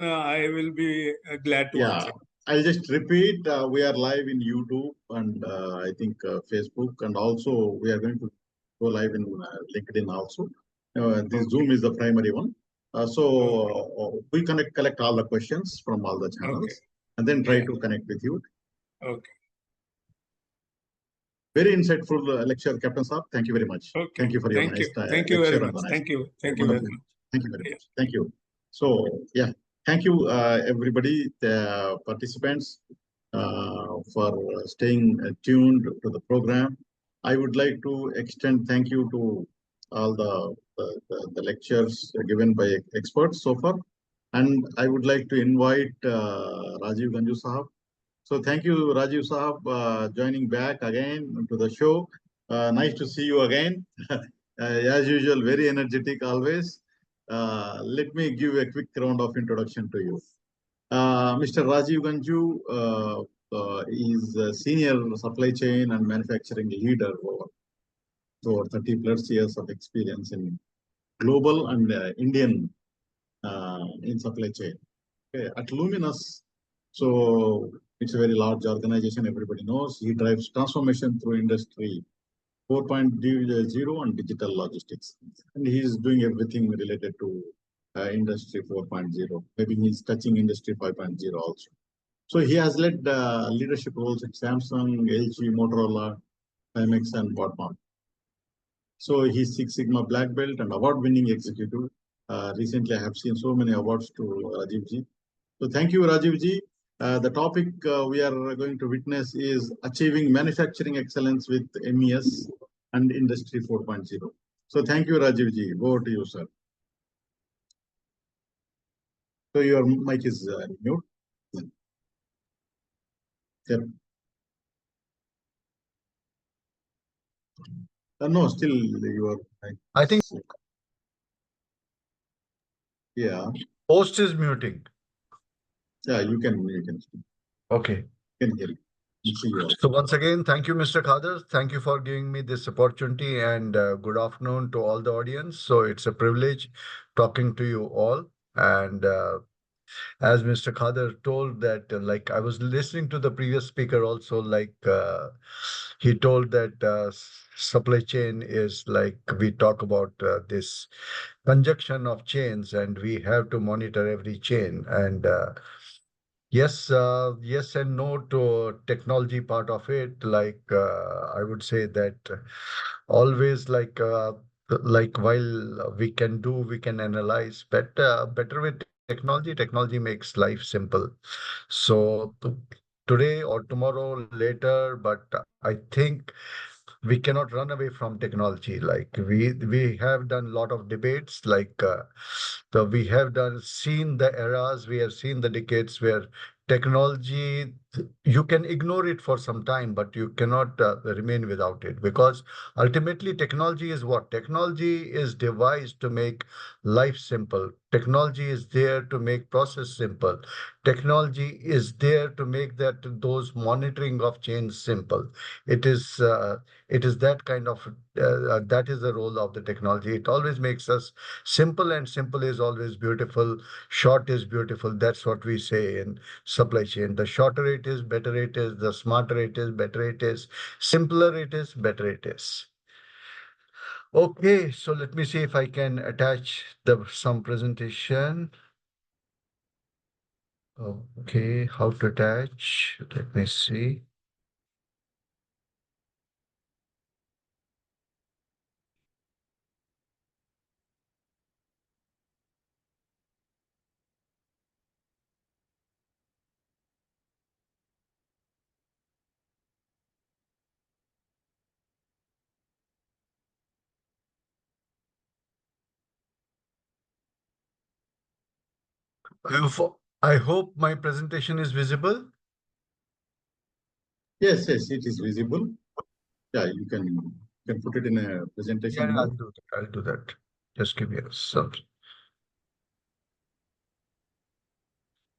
I will be glad to Yeah, answer. I'll just repeat. We are live in YouTube and I think Facebook, and also we are going to go live in LinkedIn also. This Okay. Zoom is the primary one. Okay. We collect all the questions from all the Okay. channels and then try Yeah. to connect with you. Okay. Very insightful lecture, Captain Saab. Thank you very much. Okay. Thank you for your Thank you. nice Thank you very lecture and much. the nice, Thank you. Thank you very wonderful. much. Thank you very Yeah. much. Thank you. So, yeah, thank you, everybody, the participants, for staying tuned to the program. I would like to extend thank you to all the lectures given by experts so far. And I would like to invite Rajiv Ganju Sahab. So thank you, Rajiv Sahab, joining back again to the show. Nice to see you again. As usual, very energetic always. Let me give a quick round of introduction to you. Mr. Rajiv Ganju is a senior supply chain and manufacturing leader over 30 plus years of experience in global and Indian in supply chain. Okay. At Luminous, so it's a very large organization, everybody knows. He drives transformation through industry 4.0 and digital logistics. And he's doing everything related to industry 4.0. Maybe he's touching industry 5.0 also. So he has led leadership roles at Samsung, LG, Motorola, Timex, and Botman. So he's Six Sigma Black Belt and award-winning executive. Recently, I have seen so many awards to Rajiv ji. So thank you, Rajiv ji. The topic we are going to witness is achieving manufacturing excellence with MES and Industry 4.0. So thank you, Rajiv ji. Over to you, sir. So your mic is mute. Yep. No, still you are. I think Yeah. host is muting. Yeah, you can speak. Okay. You can hear you. See you all. So once again, thank you, Mr. Khader. Thank you for giving me this opportunity, and good afternoon to all the audience. So it's a privilege talking to you all. And as Mr. Khader told that, like I was listening to the previous speaker also, like he told that supply chain is like we talk about this conjunction of chains, and we have to monitor every chain. And yes, yes and no to technology part of it. Like I would say that always like while we can do, we can analyze better with technology. Technology makes life simple. So today or tomorrow later, but I think we cannot run away from technology. Like we have done a lot of debates. Like so we have done seen the eras, we have seen the decades where technology, you can ignore it for some time, but you cannot remain without it, because ultimately technology is what? Technology is devised to make life simple. Technology is there to make process simple. Technology is there to make those monitoring of change simple. It is it is that kind of that is the role of the technology. It always makes us simple, and simple is always beautiful. Short is beautiful. That's what we say in supply chain. The shorter it is, better it is. The smarter it is, better it is. Simpler it is, better it is. Okay, so let me see if I can attach some presentation. Okay, how to attach? Let me see. I hope my presentation is visible. Yes, yes, it is visible. Yeah, you can put it in a presentation Yeah, I'll mode. do that. I'll do that. Just give me a second.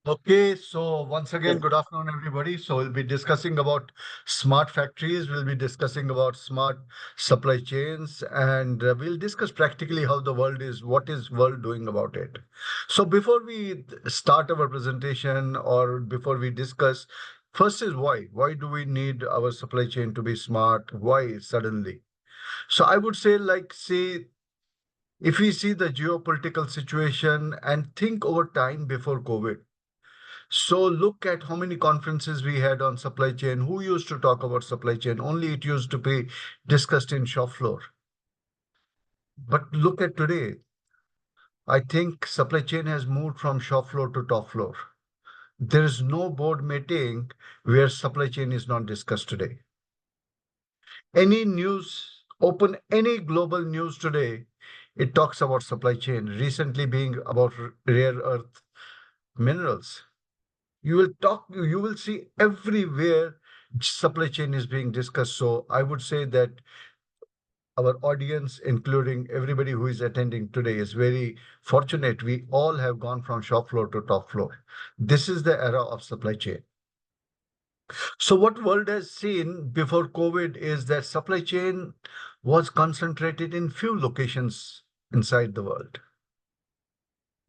Okay, so once again, Yes. good afternoon, everybody. So we'll be discussing about smart factories. We'll be discussing about smart supply chains, and we'll discuss practically how the world is, what is world doing about it. So before we start our presentation or before we discuss, first is why? Why do we need our supply chain to be smart? Why suddenly? So I would say, like, say, if we see the geopolitical situation and think over time before COVID. So look at how many conferences we had on supply chain. Who used to talk about supply chain? Only it used to be discussed in shop floor. But look at today. I think supply chain has moved from shop floor to top floor. There is no board meeting where supply chain is not discussed today. Any news, open any global news today, it talks about supply chain. Recently being about rare earth minerals. You will see everywhere supply chain is being discussed. So I would say that our audience, including everybody who is attending today, is very fortunate. We all have gone from shop floor to top floor. This is the era of supply chain. So what world has seen before COVID is that supply chain was concentrated in few locations inside the world.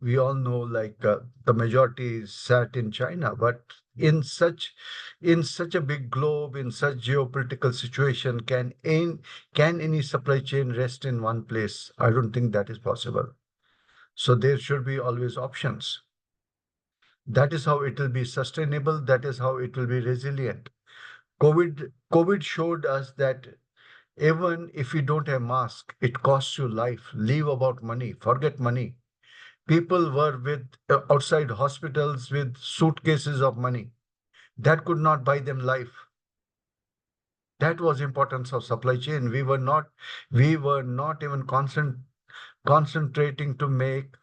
We all know, like, the majority sat in China, but in such a big globe, in such geopolitical situation, can any supply chain rest in one place? I don't think that is possible. So there should be always options. That is how it will be sustainable. That is how it will be resilient. COVID showed us that even if you don't have mask, it costs you life. Leave about money, forget money. People were with outside hospitals with suitcases of money that could not buy them life. That was importance of supply chain. We were not even concentrating to make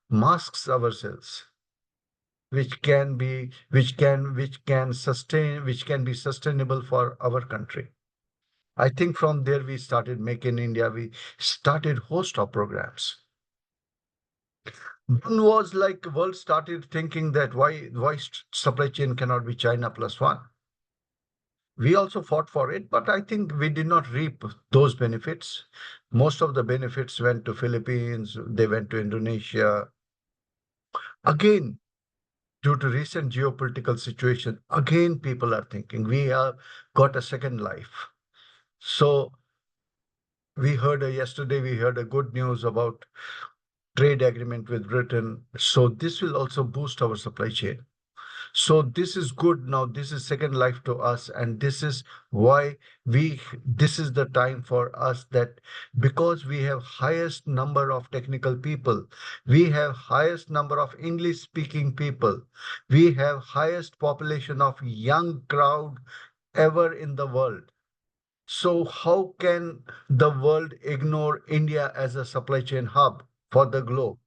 masks ourselves, which can be sustainable for our country. I think from there we started Make in India. We started host of programs. One was like world started thinking that why supply chain cannot be China plus one. We also fought for it, but I think we did not reap those benefits. Most of the benefits went to Philippines, they went to Indonesia. Again, due to recent geopolitical situation, again people are thinking we have got a second life. So yesterday we heard a good news about trade agreement with Britain. So this will also boost our supply chain. So this is good now. This is second life to us, and this is why this is the time for us, that because we have highest number of technical people, we have highest number of English speaking people, we have highest population of young crowd ever in the world. So how can the world ignore India as a supply chain hub for the globe?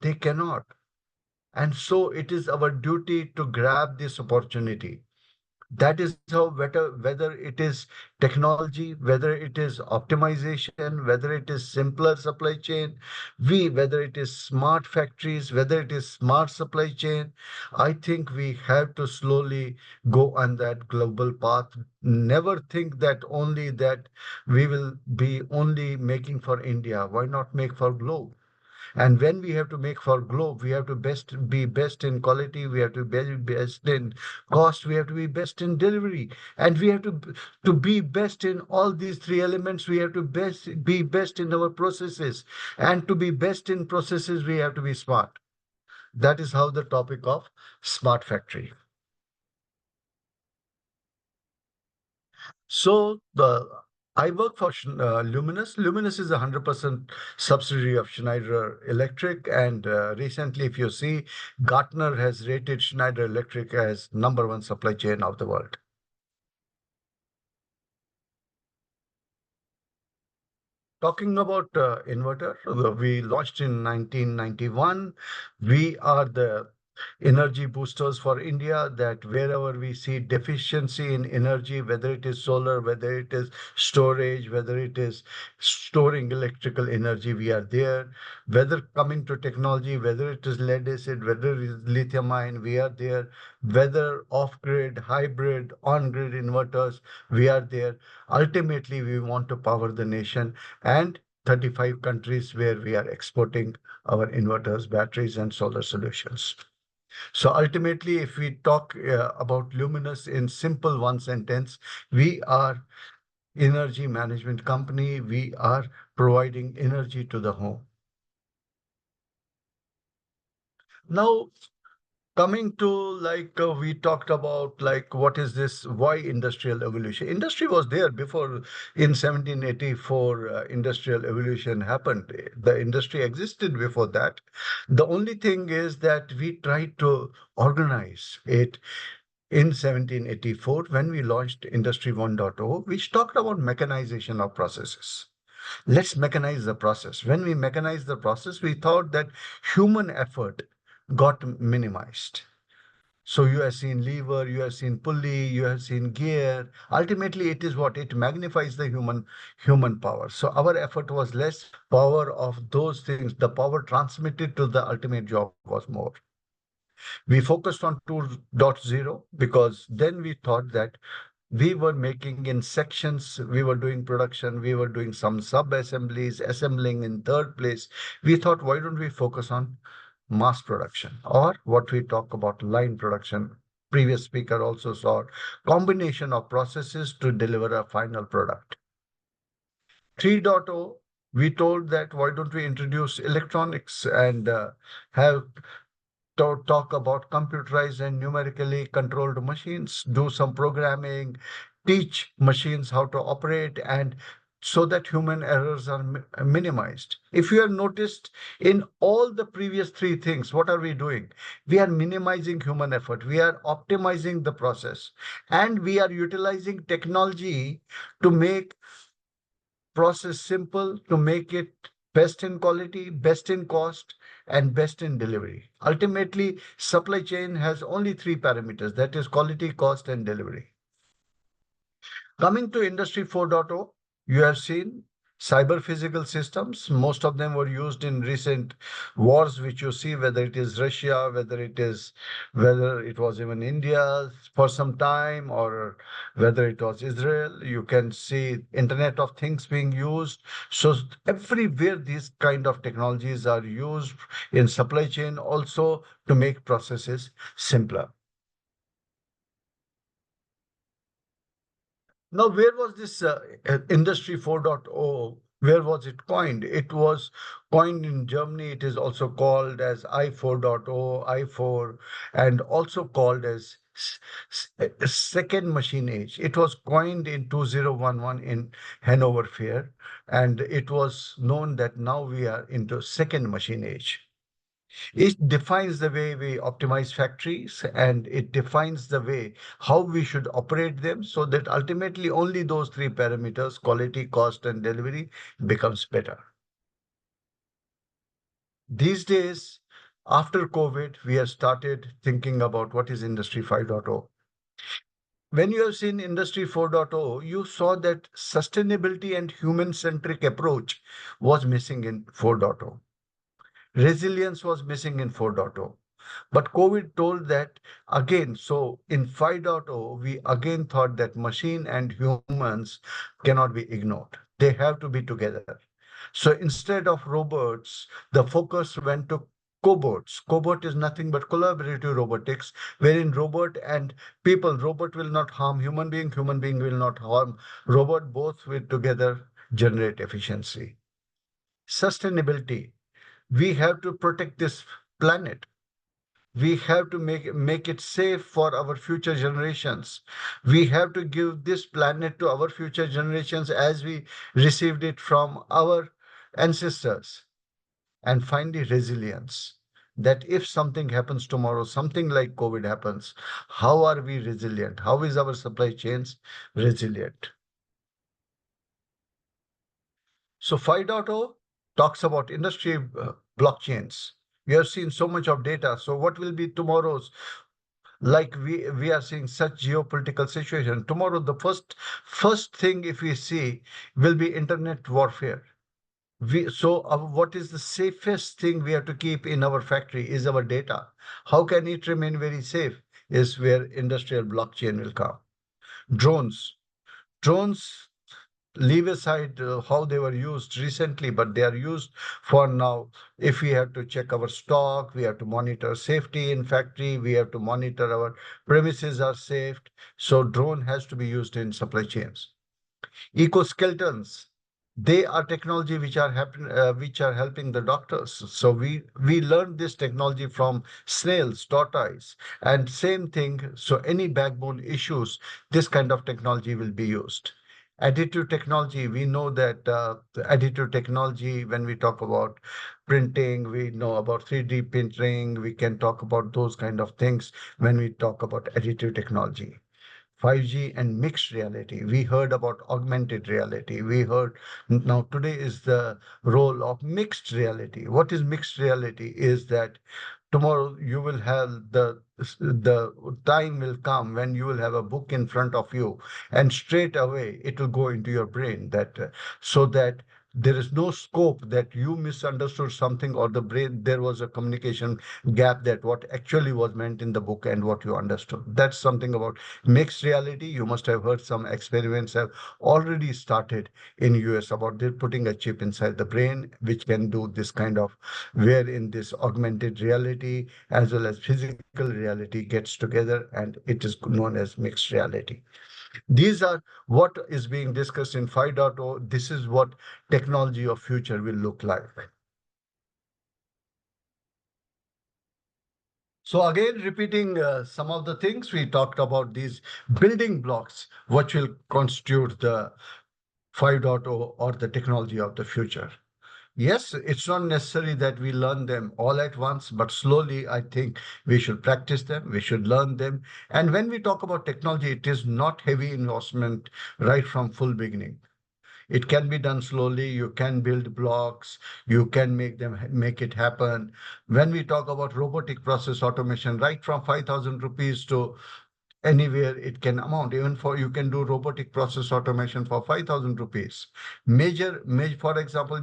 They cannot. And so it is our duty to grab this opportunity. That is how whether it is technology, whether it is optimization, whether it is simpler supply chain, whether it is smart factories, whether it is smart supply chain, I think we have to slowly go on that global path. Never think that only that we will be only making for India. Why not make for globe? And when we have to make for globe, we have to be best in quality, we have to be best in cost, we have to be best in delivery, and we have to be best in all these three elements. We have to be best in our processes, and to be best in processes, we have to be smart. That is how the topic of smart factory. So the I work for Luminous. Luminous is a 100% subsidiary of Schneider Electric, and recently, if you see, Gartner has rated Schneider Electric as number one supply chain of the world. Talking about inverter, we launched in 1991. We are the energy boosters for India, that wherever we see deficiency in energy, whether it is solar, whether it is storage, whether it is storing electrical energy, we are there. Whether coming to technology, whether it is lead acid, whether it is lithium ion, we are there. Whether off-grid, hybrid, on-grid inverters, we are there. Ultimately, we want to power the nation, and 35 countries where we are exporting our inverters, batteries, and solar solutions. So ultimately, if we talk about Luminous in simple one sentence, we are energy management company. We are providing energy to the home. Now, coming to we talked about what is this, why industrial evolution? Industry was there before. In 1784, industrial evolution happened. The industry existed before that. The only thing is that we tried to organize it. In 1784, when we launched Industry 1.0, which talked about mechanization of processes. Let's mechanize the process. When we mechanize the process, we thought that human effort got minimized. So you have seen lever, you have seen pulley, you have seen gear. Ultimately, it is what? It magnifies the human power. So our effort was less, power of those things, the power transmitted to the ultimate job was more. We focused on 2.0 because then we thought that we were making in sections, we were doing production, we were doing some sub-assemblies, assembling in third place. We thought, why don't we focus on mass production, or what we talk about line production? Previous speaker also saw combination of processes to deliver a final product. 3.0, we told that why don't we introduce electronics and have talk about computerized and numerically controlled machines, do some programming, teach machines how to operate, and so that human errors are minimized. If you have noticed, in all the previous three things, what are we doing? We are minimizing human effort. We are optimizing the process, and we are utilizing technology to make process simple, to make it best in quality, best in cost, and best in delivery. Ultimately, supply chain has only three parameters, that is quality, cost, and delivery. Coming to Industry 4.0, you have seen cyber physical systems. Most of them were used in recent wars, which you see, whether it is Russia, whether it was even India for some time, or whether it was Israel. You can see Internet of Things being used. So everywhere these kind of technologies are used in supply chain also to make processes simpler. Now, where was this Industry 4.0? Where was it coined? It was coined in Germany. It is also called as I4.0, I4, and also called as second machine age. It was coined in 2011 in Hanover Fair, and it was known that now we are into second machine age. It defines the way we optimize factories, and it defines the way how we should operate them, so that ultimately only those three parameters, quality, cost, and delivery, becomes better. These days, after COVID, we have started thinking about what is Industry 5.0. When you have seen Industry 4.0, you saw that sustainability and human-centric approach was missing in 4.0. Resilience was missing in 4.0. But COVID told that again. So in 5.0, we again thought that machine and humans cannot be ignored. They have to be together. So instead of robots, the focus went to cobots. Cobot is nothing but collaborative robotics, wherein robot and people, robot will not harm human being will not harm robot, both will together generate efficiency. Sustainability. We have to protect this planet. We have to make it safe for our future generations. We have to give this planet to our future generations as we received it from our ancestors. And finally, resilience. That if something happens tomorrow, something like COVID happens, how are we resilient? How is our supply chains resilient? So 5.0 talks about industry blockchains. We have seen so much of data. So what will be tomorrow's? Like we are seeing such geopolitical situation. Tomorrow, the first thing if we see will be internet warfare. What is the safest thing we have to keep in our factory is our data. How can it remain very safe? Is where industrial blockchain will come. Drones. Drones, leave aside how they were used recently, but they are used for now. If we have to check our stock, we have to monitor safety in factory, we have to monitor our premises are safe. So drone has to be used in supply chains. Ecoskeletons, they are technology which are helping the doctors. So we learned this technology from snails, tortoise, and same thing. So any backbone issues, this kind of technology will be used. Additive technology, we know that the additive technology, when we talk about printing, we know about 3D printing, we can talk about those kind of things when we talk about additive technology. 5G and mixed reality. We heard about augmented reality. We heard now today is the role of mixed reality. What is mixed reality? Is that tomorrow you will have the time will come when you will have a book in front of you, and straight away it will go into your brain that so that there is no scope that you misunderstood something, or the brain there was a communication gap that what actually was meant in the book and what you understood. That's something about mixed reality. You must have heard some experiments have already started in US about they're putting a chip inside the brain which can do this kind of, wherein this augmented reality as well as physical reality gets together, and it is known as mixed reality. These are what is being discussed in 5.0. This is what technology of future will look like. So again, repeating some of the things we talked about, these building blocks, which will constitute the 5.0 or the technology of the future. Yes, it's not necessary that we learn them all at once, but slowly, I think we should practice them, we should learn them. And when we talk about technology, it is not heavy investment right from full beginning. It can be done slowly. You can build blocks, you can make it happen. When we talk about robotic process automation, right from 5,000 rupees to anywhere it can amount, even for you can do robotic process automation for 5,000 rupees. For example,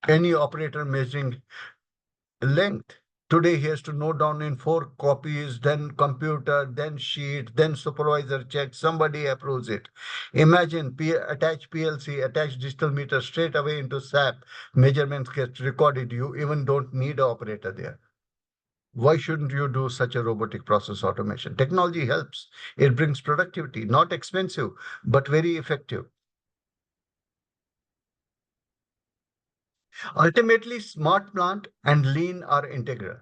any operator measuring length. Today he has to note down in 4 copies, then computer, then sheet, then supervisor checks, somebody approves it. Imagine attach PLC, attach digital meter straight away into SAP, measurements get recorded. You even don't need an operator there. Why shouldn't you do such a robotic process automation? Technology helps. It brings productivity, not expensive, but very effective. Ultimately, smart plant and lean are integral.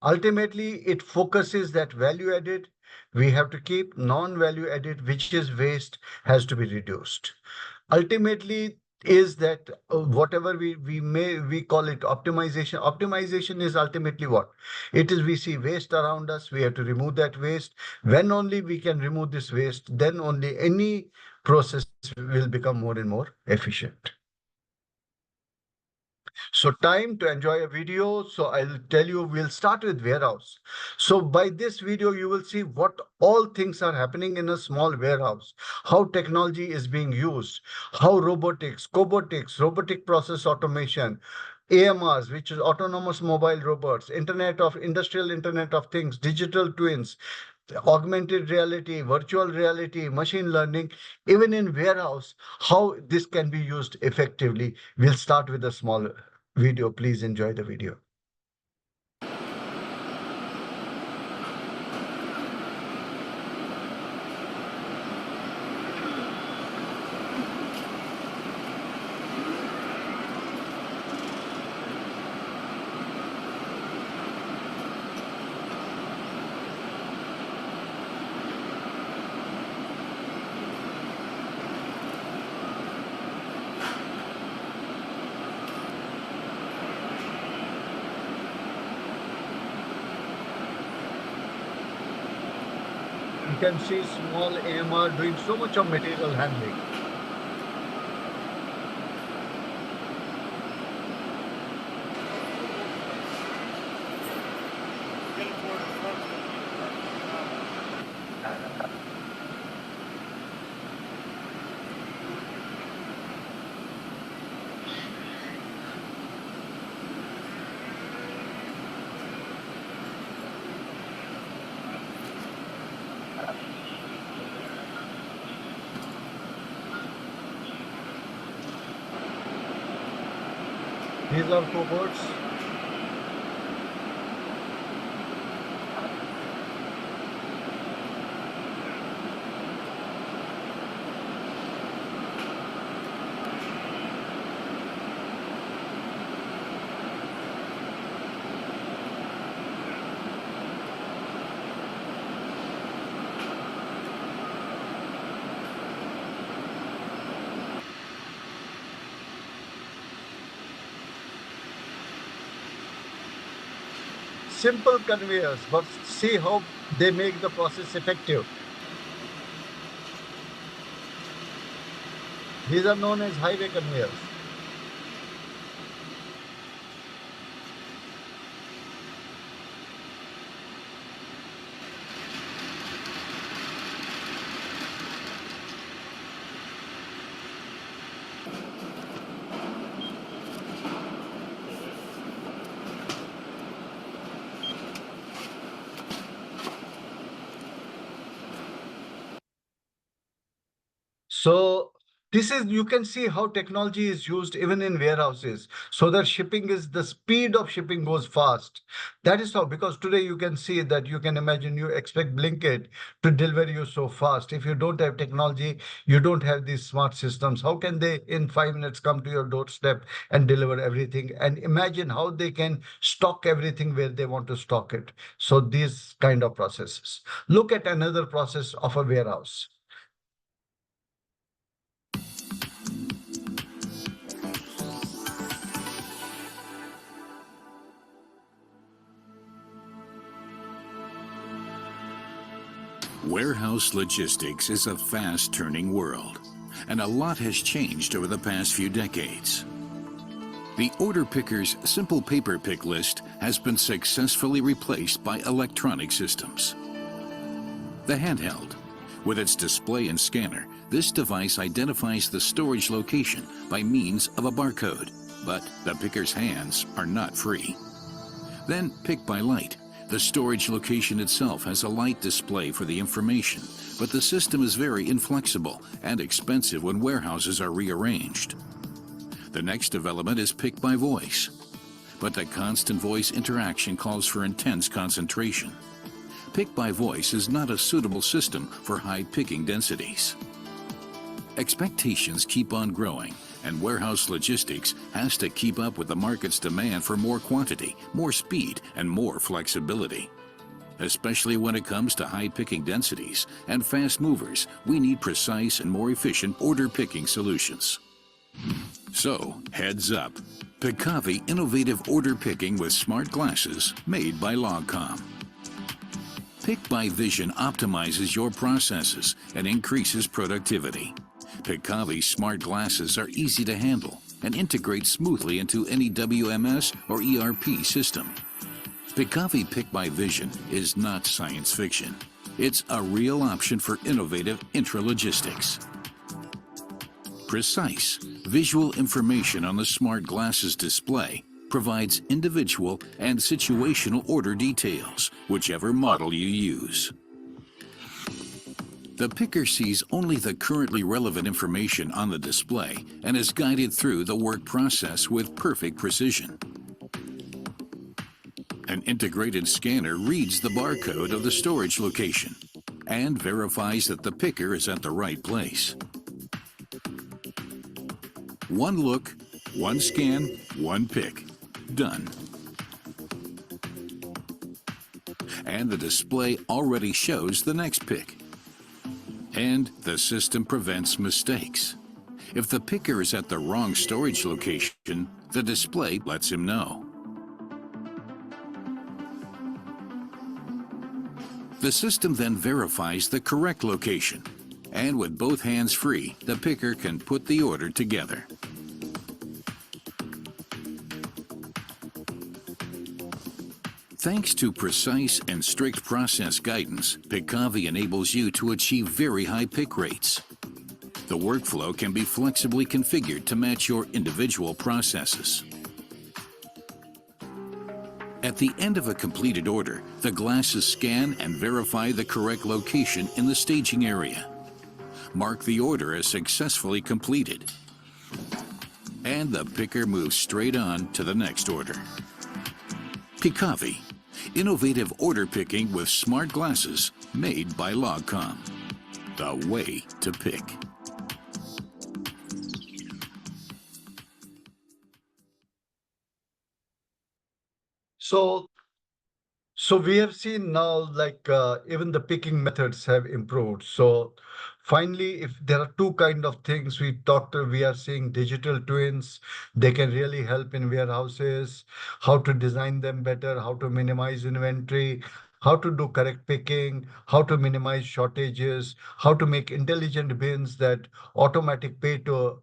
Ultimately, it focuses that value added we have to keep, non-value added, which is waste, has to be reduced. Ultimately, is that whatever we call it optimization. Optimization is ultimately what? It is we see waste around us, we have to remove that waste. When only we can remove this waste, then only any process will become more and more efficient. So time to enjoy a video. So I'll tell you, we'll start with warehouse. So by this video, you will see what all things are happening in a small warehouse, how technology is being used, how robotics, cobotics, robotic process automation, AMRs, which is autonomous mobile robots, industrial internet of things, digital twins, augmented reality, virtual reality, machine learning, even in warehouse, how this can be used effectively. We'll start with a small video. Please enjoy the video. You can see small AMR doing so much of material handling. These are cohorts. Simple conveyors, but see how they make the process effective. These are known as highway conveyors. So this is, you can see how technology is used even in warehouses so that the speed of shipping goes fast. That is how, because today you can see that you can imagine you expect Blinkit to deliver you so fast. If you don't have technology, you don't have these smart systems. How can they in 5 minutes come to your doorstep and deliver everything? And imagine how they can stock everything where they want to stock it. So these kind of processes. Look at another process of a warehouse. Warehouse logistics is a fast-turning world, and a lot has changed over the past few decades. The order picker's simple paper pick list has been successfully replaced by electronic systems. The handheld, with its display and scanner, this device identifies the storage location by means of a barcode, but the picker's hands are not free. Then Pick by Light. The storage location itself has a light display for the information, but the system is very inflexible and expensive when warehouses are rearranged. The next development is Pick by Voice, but the constant voice interaction calls for intense concentration. Pick by Voice is not a suitable system for high picking densities. Expectations keep on growing, and warehouse logistics has to keep up with the market's demand for more quantity, more speed, and more flexibility. Especially when it comes to high picking densities and fast movers, we need precise and more efficient order picking solutions. So, heads up. Pickavi innovative order picking with smart glasses made by Logcom. Pick by Vision optimizes your processes and increases productivity. Pickavi's smart glasses are easy to handle and integrate smoothly into any WMS or ERP system. Pickavi Pick by Vision is not science fiction. It's a real option for innovative intralogistics. Precise, visual information on the smart glasses display provides individual and situational order details, whichever model you use. The picker sees only the currently relevant information on the display and is guided through the work process with perfect precision. An integrated scanner reads the barcode of the storage location and verifies that the picker is at the right place. One look, one scan, one pick. Done. And the display already shows the next pick. And the system prevents mistakes. If the picker is at the wrong storage location, the display lets him know. The system then verifies the correct location, and with both hands free, the picker can put the order together. Thanks to precise and strict process guidance, Pickavi enables you to achieve very high pick rates. The workflow can be flexibly configured to match your individual processes. At the end of a completed order, the glasses scan and verify the correct location in the staging area. Mark the order as successfully completed. and the picker moves straight on to the next order. Pikavi, innovative order picking with smart glasses made by Logcom. The way to pick. So we have seen now, like even the picking methods have improved. So finally, if there are two kind of things we are seeing digital twins, they can really help in warehouses, how to design them better, how to minimize inventory, how to do correct picking, how to minimize shortages, how to make intelligent bins that automatic pay to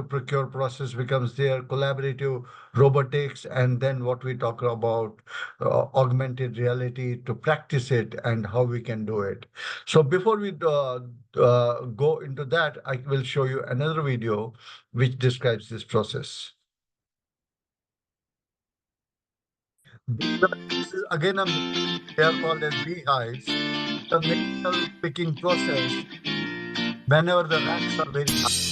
procure process becomes there, collaborative robotics, and then what we talk about augmented reality to practice it and how we can do it. So before we go into that, I will show you another video which describes this process. This is again, they are called as beehives. The medical picking process, whenever the racks are very high.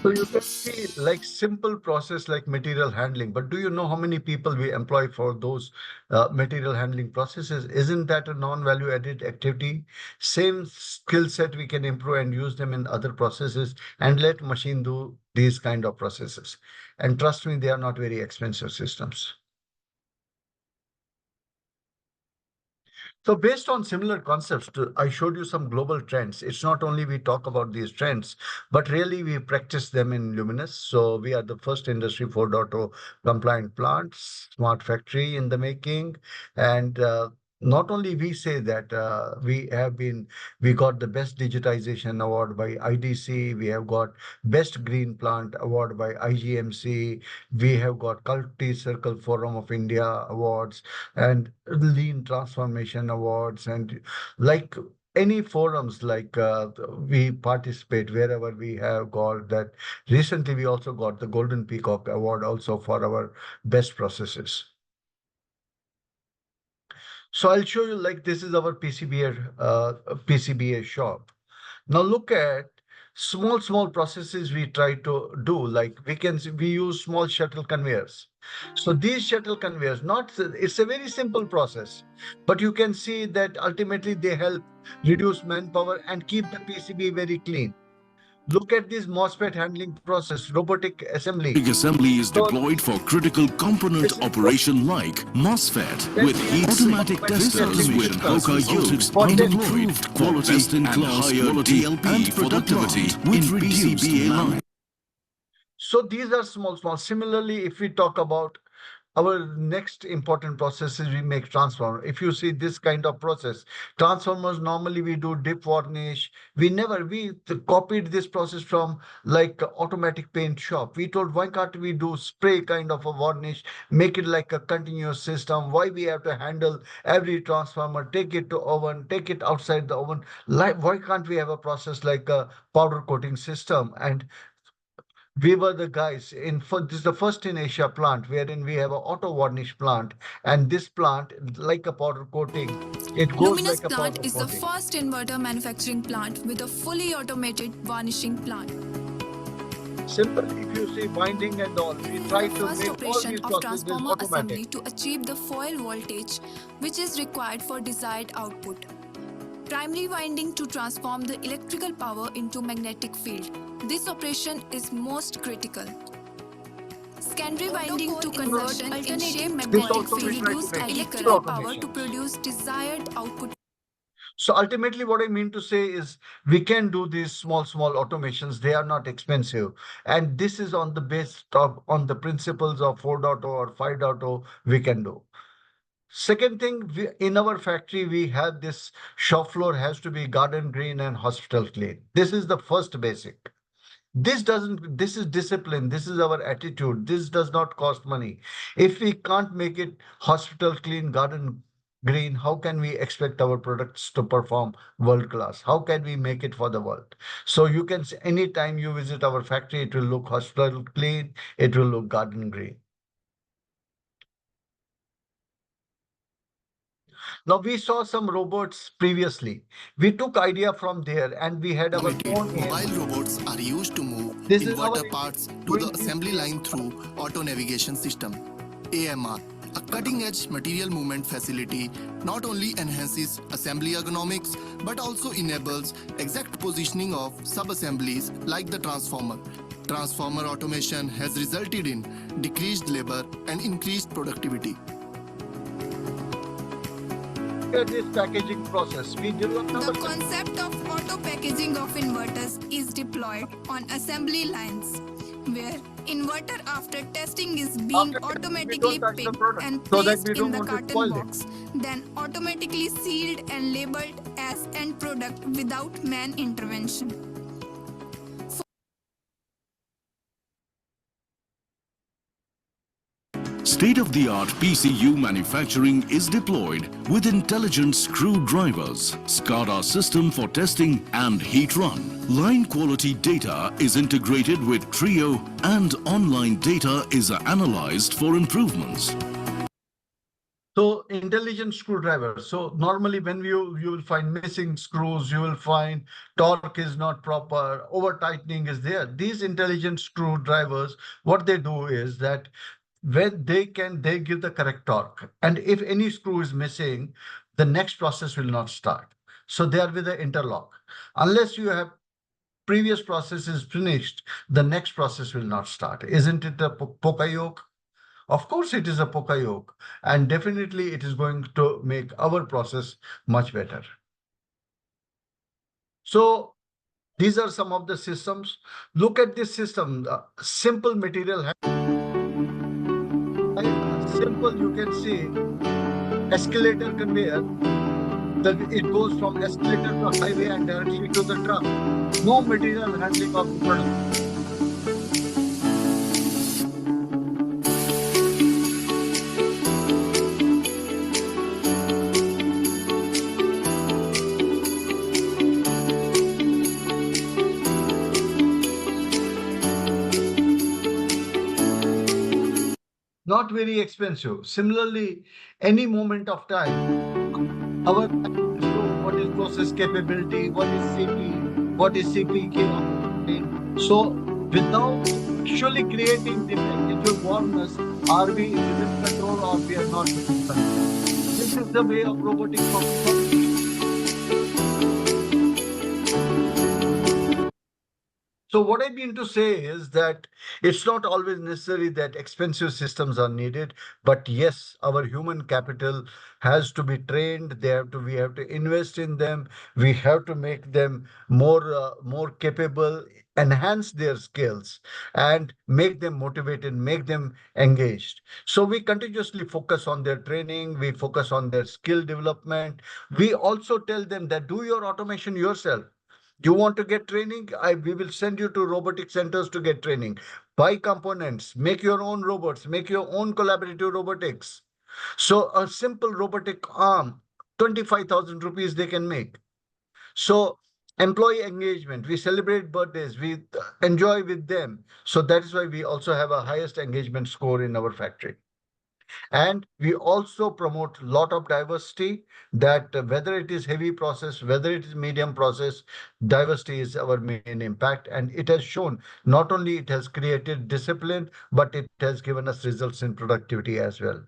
So you can see like simple process like material handling, but do you know how many people we employ for those material handling processes? Isn't that a non-value added activity? Same skill set we can improve and use them in other processes and let machine do these kind of processes. And trust me, they are not very expensive systems. So based on similar concepts, I showed you some global trends. It's not only we talk about these trends, but really we practice them in Luminous. So we are the first Industry 4.0 compliant plant, smart factory in the making. And not only we say that we got the best digitization award by IDC, we have got best green plant award by IGMC, we have got Culti Circle Forum of India awards, and lean transformation awards, and like any forums, like we participate wherever we have got that. Recently we also got the Golden Peacock award also for our best processes. So I'll show you, like, this is our PCBA shop. Now look at small processes we try to do. Like we use small shuttle conveyors. So these shuttle conveyors, it's a very simple process, but you can see that ultimately they help reduce manpower and keep the PCB very clean. Look at this MOSFET handling process, robotic assembly. Robotic assembly is deployed for critical component operation like MOSFET with heat automatic testers with Hoka yokes are deployed for best in class quality and productivity with reduced PCBA. So these are small. Similarly, if we talk about our next important process is we make transformer. If you see this kind of process, transformers, normally we do dip varnish. We copied this process from like automatic paint shop. We told, why can't we do spray kind of a varnish, make it like a continuous system? Why we have to handle every transformer, take it to oven, take it outside the oven? Why can't we have a process like a powder coating system? And we were the guys this is the first in Asia plant wherein we have an auto varnish plant, and this plant, like a powder coating, it goes Luminous like a powder plant is coating. the first inverter manufacturing plant with a fully automated varnishing plant. Simple, if you see winding and all, we try to First make all operation these of processes transformer automatic. assembly to achieve the foil voltage which is required for desired output. Primary winding to transform the electrical power into magnetic field. This operation is most critical. Secondary winding to convert alternating magnetic also we field try to use make electrical power automation. to produce desired output. So ultimately, what I mean to say is we can do these small automations. They are not expensive. And this is on the base of, on the principles of 4.0 or 5.0 we can do. Second thing, in our factory, we have this shop floor has to be garden green and hospital clean. This is the first basic. This is discipline. This is our attitude. This does not cost money. If we can't make it hospital clean, garden green, how can we expect our products to perform world class? How can we make it for the world? So you can see anytime you visit our factory, it will look hospital clean, it will look garden green. Now we saw some robots previously. We took idea from there and we had our own mobile robots are used to move This is our inverter parts to the assembly line through auto navigation system. AMR, a cutting-edge material movement facility, not only enhances assembly ergonomics but also enables exact positioning of sub-assemblies like the transformer. Transformer automation has resulted in decreased labor and increased productivity. this packaging process. We developed The our concept of auto packaging of inverters is deployed on assembly lines, where inverter after testing is being After testing, we automatically don't touch the picked product, and so that placed we don't in the want to carton spoil it. box, then automatically sealed and labeled as end product without man intervention. State-of-the-art PCU manufacturing is deployed with intelligent screwdrivers, SCADA system for testing and heat run. Line quality data is integrated with Trio and online data is analyzed for improvements. So intelligent screwdriver. So normally when you will find missing screws, you will find torque is not proper, over tightening is there. These intelligent screwdrivers, what they do is that when they give the correct torque. And if any screw is missing, the next process will not start. So they are with the interlock. Unless you have previous process is finished, the next process will not start. Isn't it a poka yoke? Of course, it is a poka yoke, and definitely it is going to make our process much better. So these are some of the systems. Look at this system, simple material. Simple, you can see escalator conveyor. It goes from escalator to highway and directly to the truck. No material handling of the product. Not very expensive. Similarly, any moment of time, our what is process capability, what is CP, what is CPK. So without actually creating the package warmness, are we within control or we are not within control? This is the way of robotic process. So what I mean to say is that it's not always necessary that expensive systems are needed, but yes, our human capital has to be trained. We have to invest in them. We have to make them more capable, enhance their skills, and make them motivated, make them engaged. So we continuously focus on their training. We focus on their skill development. We also tell them that do your automation yourself. You want to get training? We will send you to robotic centers to get training. Buy components, make your own robots, make your own collaborative robotics. So a simple robotic arm, 25,000 rupees they can make. So employee engagement, we celebrate birthdays, we enjoy with them. So that is why we also have a highest engagement score in our factory. And we also promote a lot of diversity, that whether it is heavy process, whether it is medium process, diversity is our main impact. And it has shown not only it has created discipline, but it has given us results in productivity as well.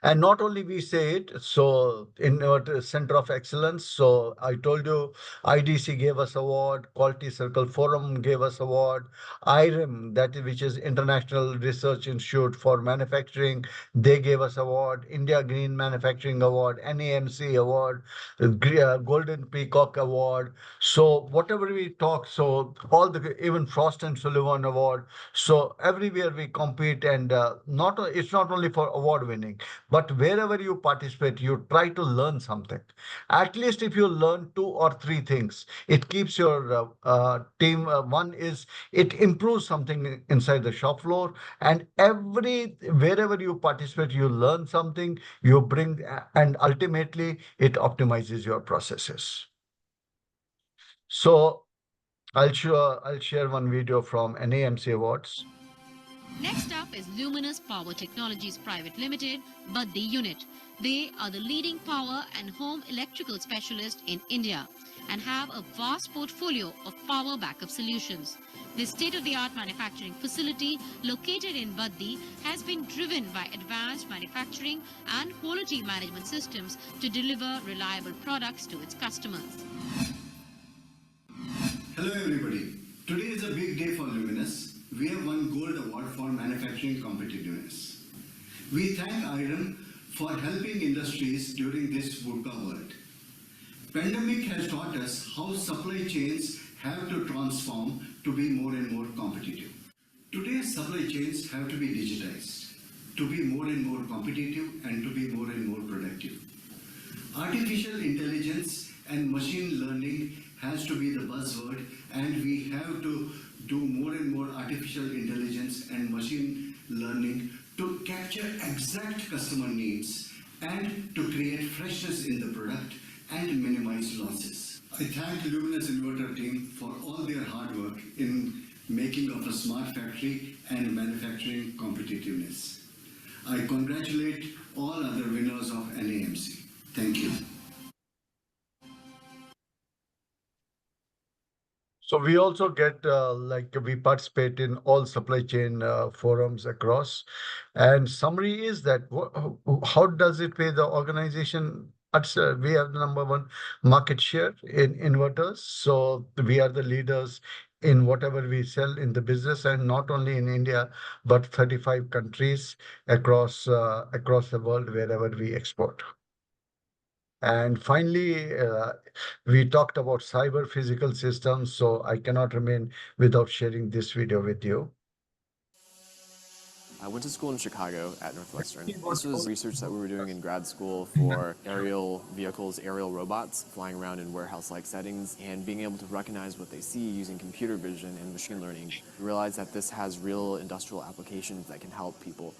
And not only we say it, so in our Center of Excellence, so I told you, IDC gave us award, Quality Circle Forum gave us award, IRIM, which is International Research Institute for Manufacturing, they gave us award, India Green Manufacturing Award, NAMC Award, Golden Peacock Award. So whatever we talk, so all the, even Frost and Sullivan Award. So everywhere we compete, and it's not only for award winning, but wherever you participate, you try to learn something. At least if you learn 2 or 3 things, it keeps your team. One is it improves something inside the shop floor, and wherever you participate, you learn something, you bring, and ultimately it optimizes your processes. So I'll share one video from NAMC Awards. Next up is Luminous Power Technologies Private Limited, Baddi Unit. They are the leading power and home electrical specialist in India and have a vast portfolio of power backup solutions. This state-of-the-art manufacturing facility located in Baddi has been driven by advanced manufacturing and quality management systems to deliver reliable products to its customers. Hello everybody. Today is a big day for Luminous. We have won Gold Award for Manufacturing Competitiveness. We thank IRIM for helping industries during this VUCA world. Pandemic has taught us how supply chains have to transform to be more and more competitive. Today's supply chains have to be digitized, to be more and more competitive and to be more and more productive. Artificial intelligence and machine learning has to be the buzzword, and we have to do more and more artificial intelligence and machine learning to capture exact customer needs and to create freshness in the product and minimize losses. I thank Luminous Inverter team for all their hard work in making of a smart factory and manufacturing competitiveness. I congratulate all other winners of NAMC. Thank you. So we also get we participate in all supply chain forums across, and summary is that how does it pay the organization? We have the #1 market share in inverters, so we are the leaders in whatever we sell in the business, and not only in India but 35 countries across the world wherever we export. And finally, we talked about cyber physical systems, so I cannot remain without sharing this video with you. I went to school in Chicago at Northwestern. This was research that we were doing in grad school for aerial vehicles, aerial robots flying around in warehouse-like settings and being able to recognize what they see using computer vision and machine learning. We realized that this has real industrial applications that can help people.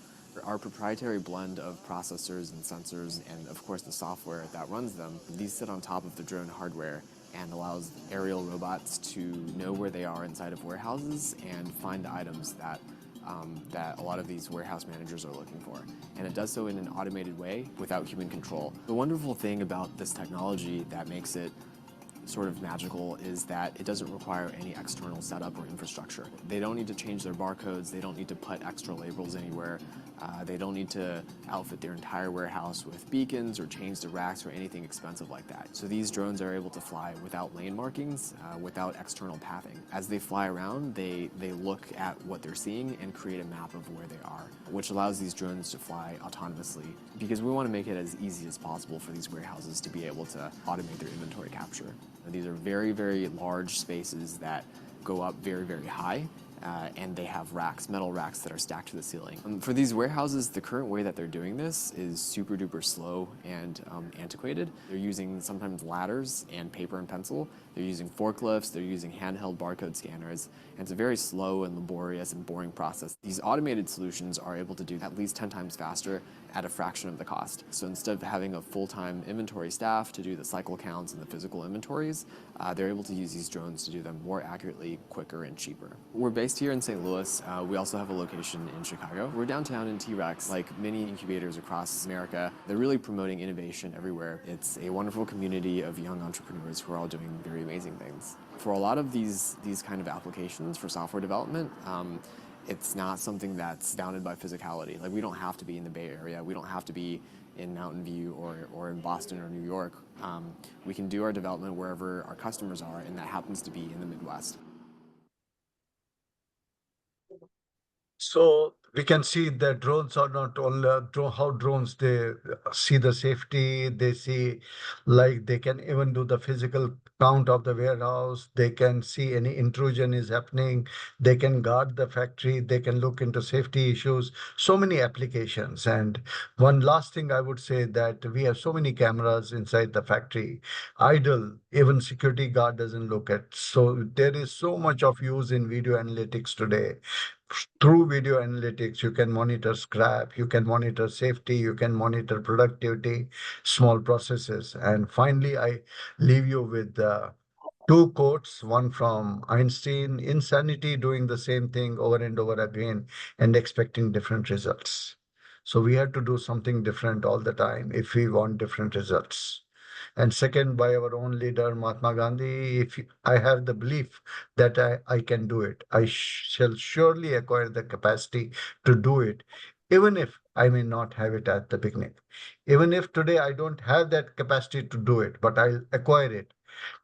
Our proprietary blend of processors and sensors and of course the software that runs them, these sit on top of the drone hardware and allows aerial robots to know where they are inside of warehouses and find the items that a lot of these warehouse managers are looking for. And it does so in an automated way without human control. The wonderful thing about this technology that makes it sort of magical is that it doesn't require any external setup or infrastructure. They don't need to change their barcodes, they don't need to put extra labels anywhere, they don't need to outfit their entire warehouse with beacons or change the racks or anything expensive like that. So these drones are able to fly without lane markings, without external pathing. As they fly around, they look at what they're seeing and create a map of where they are, which allows these drones to fly autonomously, because we want to make it as easy as possible for these warehouses to be able to automate their inventory capture. These are very, very large spaces that go up very, very high, and they have racks, metal racks that are stacked to the ceiling. For these warehouses, the current way that they're doing this is super duper slow and antiquated. They're using sometimes ladders and paper and pencil. They're using forklifts, they're using handheld barcode scanners, and it's a very slow and laborious and boring process. These automated solutions are able to do at least 10 times faster at a fraction of the cost. So instead of having a full-time inventory staff to do the cycle counts and the physical inventories, they're able to use these drones to do them more accurately, quicker, and cheaper. We're based here in St. Louis. We also have a location in Chicago. We're downtown in T-Rex. Like many incubators across America, they're really promoting innovation everywhere. It's a wonderful community of young entrepreneurs who are all doing very amazing things. For a lot of these kind of applications for software development, it's not something that's bounded by physicality. Like we don't have to be in the Bay Area. We don't have to be in Mountain View or in Boston or New York. We can do our development wherever our customers are, and that happens to be in the Midwest. So we can see that drones are not only how drones, they see the safety, they see like they can even do the physical count of the warehouse, they can see any intrusion is happening, they can guard the factory, they can look into safety issues, so many applications. And one last thing I would say that we have so many cameras inside the factory, idle, even security guard doesn't look at. So there is so much of use in video analytics today. Through video analytics, you can monitor scrap, you can monitor safety, you can monitor productivity, small processes. And finally, I leave you with two quotes, one from Einstein: insanity doing the same thing over and over again and expecting different results. So we have to do something different all the time if we want different results. And second, by our own leader, Mahatma Gandhi, if I have the belief that I can do it, I shall surely acquire the capacity to do it, even if I may not have it at the beginning. Even if today I don't have that capacity to do it, but I'll acquire it,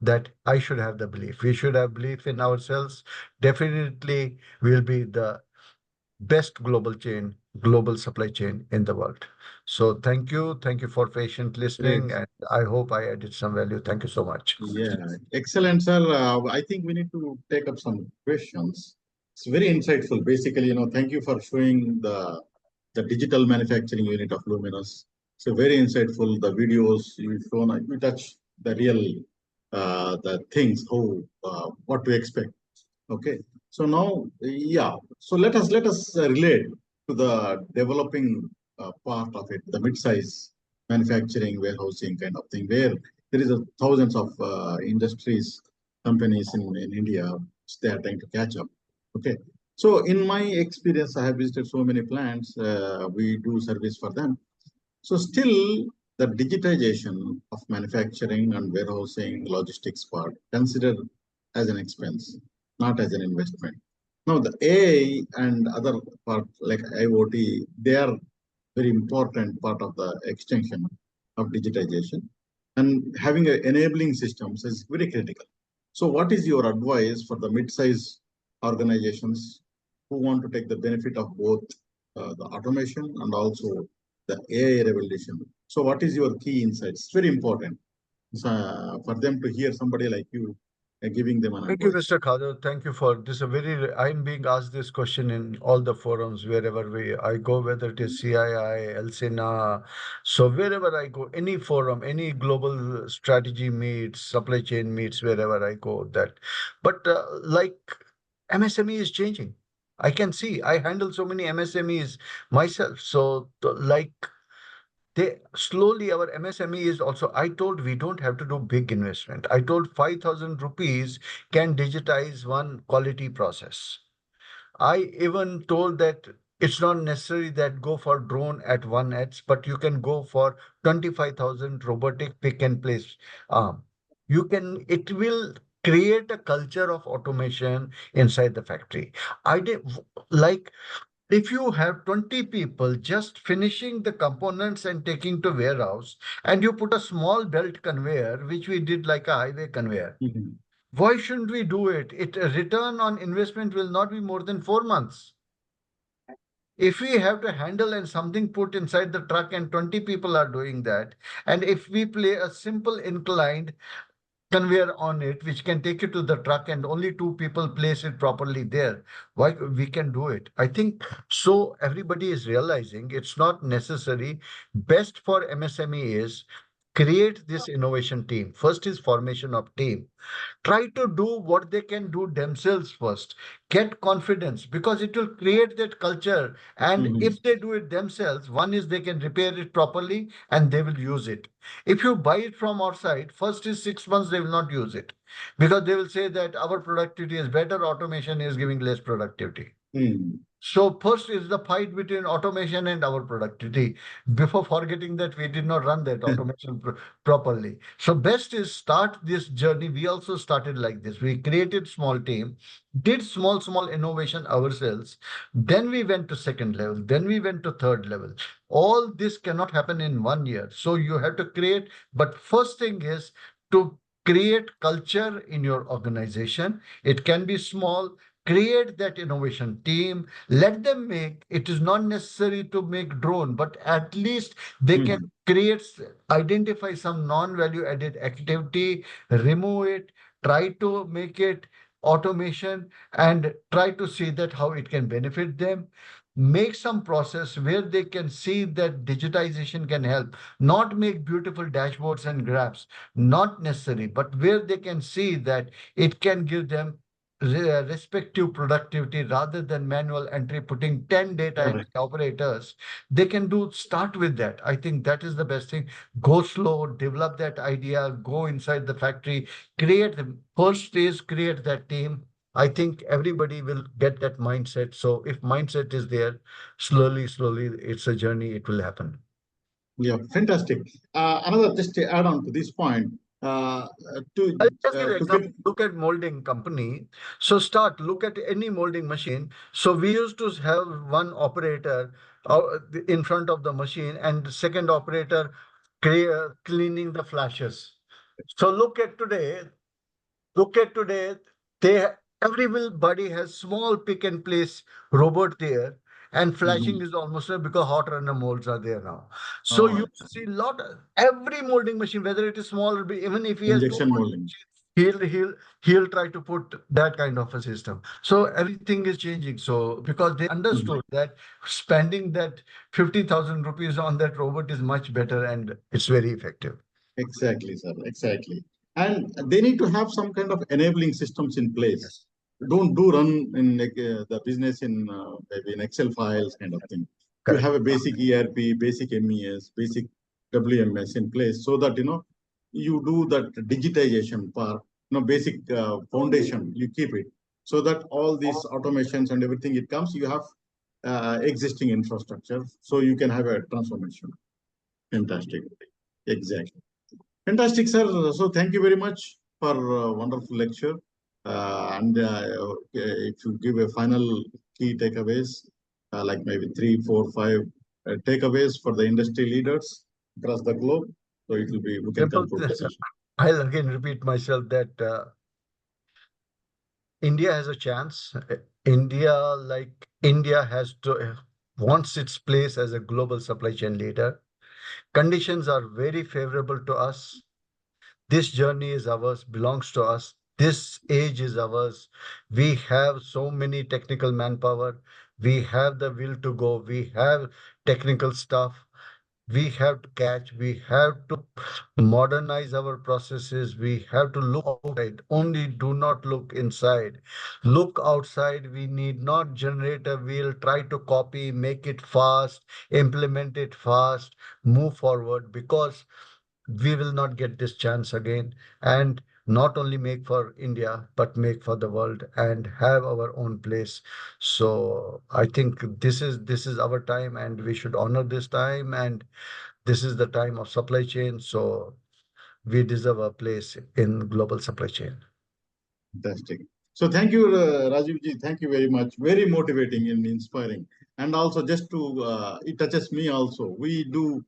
that I should have the belief. We should have belief in ourselves. Definitely, we'll be the best global supply chain in the world. So thank you. Thank you for patient listening. Great. And I hope I added some value. Thank you so much. Yeah, excellent, sir. I think we need to take up some questions. It's very insightful. Basically, thank you for showing the digital manufacturing unit of Luminous. So very insightful. The videos you've shown, you touch the real the things, how what to expect. Okay. So now, yeah. So let us relate to the developing part of it, the mid-size manufacturing, warehousing kind of thing, where there is thousands of industries, companies in India, they are trying to catch up. Okay. So in my experience, I have visited so many plants. We do service for them. So still, the digitization of manufacturing and warehousing logistics part considered as an expense, not as an investment. Now, the AI and other part like IoT, they are very important part of the extension of digitization. And having enabling systems is very critical. So what is your advice for the mid-size organizations who want to take the benefit of both the automation and also the AI revolution? So what is your key insights? It's very important for them to hear somebody like you giving them an Thank you, advice. Mr. Khader. Thank you for this. I'm being asked this question in all the forums wherever I go, whether it is CII, Elsina. So wherever I go, any forum, any global strategy meets, supply chain meets, wherever I go, that. But like MSME is changing. I can see. I handle so many MSMEs myself. So like they slowly, our MSME is also, I told we don't have to do big investment. I told 5,000 rupees can digitize one quality process. I even told that it's not necessary that go for drone at 1x, but you can go for 25,000 robotic pick and place arm. It will create a culture of automation inside the factory. I did like if you have 20 people just finishing the components and taking to warehouse, and you put a small belt conveyor, which we did like a highway conveyor, Mhm. why shouldn't we do it? It return on investment will not be more than 4 months. If we have to handle and something put inside the truck and 20 people are doing that, and if we play a simple inclined conveyor on it, which can take it to the truck and only two people place it properly there, why we can do it? I think so. Everybody is realizing it's not necessary. Best for MSME is create this innovation team. First is formation of team. Try to do what they can do themselves first. Get confidence because it will create that culture. And if they do it themselves, one is they can repair it properly and they will use it. If you buy it from outside, first is 6 months, they will not use it because they will say that our productivity is better, automation is giving less productivity. So first is the fight between automation and our productivity before forgetting that we did not run that automation properly. So best is start this journey. We also started like this. We created small team, did small innovation ourselves. Then we went to second level. Then we went to third level. All this cannot happen in 1 year. So you have to create. But first thing is to create culture in your organization. It can be small. Create that innovation team, let them make. It is not necessary to make drone, but at least they can create, identify some non-value added activity, remove it, try to make it automation, and try to see that how it can benefit them. Make some process where they can see that digitization can help, not make beautiful dashboards and graphs, not necessary, but where they can see that it can give them respective productivity rather than manual entry, putting 10 data entry operators. They can do, start with that. I think that is the best thing. Go slow, develop that idea, go inside the factory, create the first is create that team. I think everybody will get that mindset. So if mindset is there, slowly, it's a journey, it will happen. Yeah, fantastic. Another, just to add on to this point, I'll just give an example. Look at molding company. So look at any molding machine. So we used to have one operator in front of the machine and the second operator cleaning the flashes. So look at today, they everybody has small pick and place robot there, and flashing is almost because hot runner molds are there now. So you see every molding machine, whether it is small or big, even if he has injection molding, he'll try to put that kind of a system. So everything is changing. So because they understood that spending that 50,000 rupees on that robot is much better and it's very effective. Exactly, sir. Exactly. And they need to have some kind of enabling systems in place. Yes. Don't do run in like, the business in maybe in Excel files kind of thing. Correct. You have a basic ERP, basic MES, basic WMS in place so that, you do that digitization part, basic foundation, you keep it so that all these automations and everything it comes, you have existing infrastructure so you can have a transformation. Fantastic. Exactly. Fantastic, sir. So thank you very much for a wonderful lecture. And if you give a final key takeaways, like maybe 3, 4, 5 takeaways for the industry leaders across the globe, so it will be, we can conclude the session. I'll again repeat myself that India has a chance. India has to wants its place as a global supply chain leader. Conditions are very favorable to us. This journey is ours, belongs to us. This age is ours. We have so many technical manpower. We have the will to go. We have technical stuff. We have to catch. We have to modernize our processes. We have to look outside. Only do not look inside. Look outside. We need not generate a wheel, try to copy, make it fast, implement it fast, move forward, because we will not get this chance again. And not only make for India, but make for the world and have our own place. So I think this is our time, and we should honor this time. And this is the time of supply chain. So we deserve a place in global supply chain. Fantastic. So thank you, Rajiv ji. Thank you very much. Very motivating and inspiring. And also just to, it touches me also. We do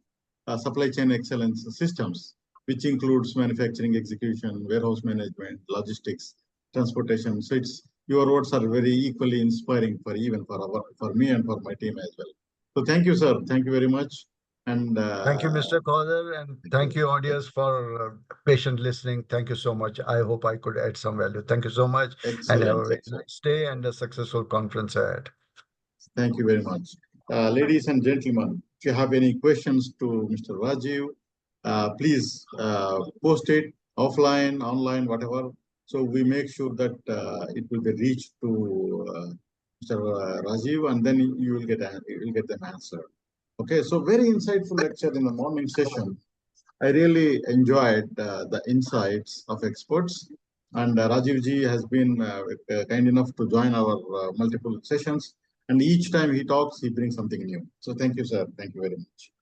supply chain excellence systems, which includes manufacturing, execution, warehouse management, logistics, transportation. So your words are very equally inspiring for me and for my team as well. So thank you, sir. Thank you very much. And thank you, Mr. Kaur, and thank you, audience, for patient listening. Thank you so much. I hope I could add some value. Thank you so much. Excellent. And have a very nice day and a successful conference ahead. Thank you very much. Ladies and gentlemen, if you have any questions to Mr. Rajiv, please post it offline, online, whatever. So we make sure that it will be reached to Mr. Rajiv, and then you will get them answered. Okay, so very insightful lecture in the morning session. I really enjoyed the insights of experts, and Rajiv ji has been kind enough to join our multiple sessions. And each time he talks, he brings something new. So thank you, sir. Thank you very much.